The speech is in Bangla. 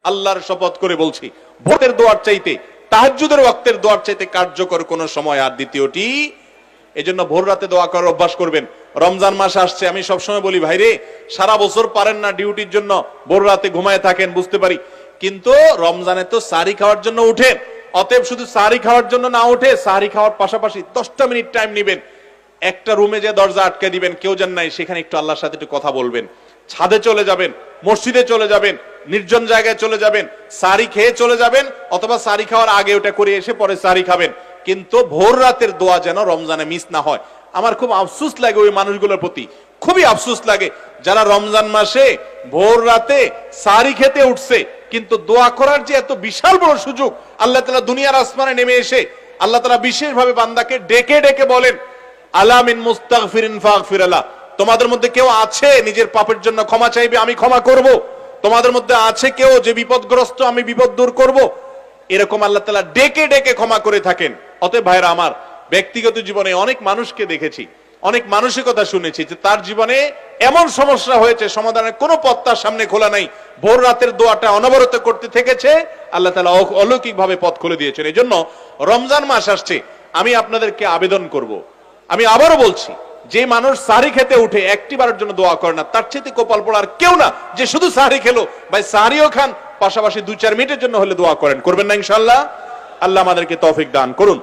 আল্লাহর শপথ করে বলছি, ভোরের দোয়ার চাইতে, তাহাজ্জুদের ওয়াক্তের দোয়ার চাইতে কার্যকর কোন সময় আর দ্বিতীয়টি। এজন্য ভোর রাতে দোয়া করার অভ্যাস করবেন। রমজান মাস আসছে, আমি সবসময় বলি ভাইরে, সারা বছর পারেন না ডিউটির জন্য ভোর রাতে ঘুমায় থাকেন, বুঝতে পারি, কিন্তু রমজানে তো সাহরি খাওয়ার জন্য উঠেন। অতএব শুধু সাহরি খাওয়ার জন্য না উঠে, সাহরি খাওয়ার পাশাপাশি 10টা মিনিট টাইম নেবেন, একটা রুমে যে দরজা আটকে দিবেন, কেউ জান নাই, সেখানে একটু আল্লাহর সাথে একটু কথা বলবেন। ছাদে চলে যাবেন, মসজিদে চলে যাবেন, নির্জন জায়গায় চলে যাবেন, সাহরি খেয়ে চলে যাবেন, অথবা সাহরি খাওয়ার আগে ওটা করে এসে পরে সাহরি খাবেন। কিন্তু ভোর রাতের দোয়া যেন রমজানে মিস না হয়। আমার খুব আফসোস লাগে ওই মানুষগুলোর প্রতি, খুবই আফসোস লাগে যারা রমজান মাসে ভোর রাতে সাহরি খেতে উঠছে, কিন্তু দোয়া করার যে এত বিশাল বড় সুযোগ আল্লাহ তাআলা দুনিয়ার আসমানে নেমে এসে আল্লাহ তাআলা বিশেষভাবে বান্দাকে ডেকে ডেকে বলেন, আলা মিন মুস্তাগফিরিন ফাগফির লাহ, তোমাদের মধ্যে কেউ আছে নিজের পাপের জন্য ক্ষমা চাইবে, আমি ক্ষমা করব। তোমাদের মধ্যে আছে কেউ যে বিপদগ্রস্ত, আমি বিপদ দূর করব। এরকম আল্লাহ তাআলা ডেকে ডেকে ক্ষমা করে থাকেন। অতএব ভাইরা আমার, ব্যক্তিগত জীবনে অনেক মানুষকে দেখেছি, অনেক মানুষের কথা শুনেছি যে তার জীবনে এমন সমস্যা হয়েছে, সমাধানের কোনো পথ তার সামনে খোলা নাই, ভোর রাতের দোয়াটা অনবরত করতে থেকেছে, আল্লাহ তাআলা অলৌকিক ভাবে পথ খুলে দিয়েছেন। এই জন্য রমজান মাস আসছে, আমি আপনাদেরকে আবেদন করব, আমি আবারও বলছি, যে মানুষ সাহরি খেতে উঠে একটিবারের জন্য দোয়া করে না, তার চেয়ে কপাল পড়ার কেউ না যে শুধু সাহরি খেলো। ভাই সাহরিও খান, পাশাপাশি 2-4 মিনিটের জন্য হলে দোয়া করেন, করবেন না ইনশাআল্লাহ? আল্লাহ আমাদেরকে তৌফিক দান করুন।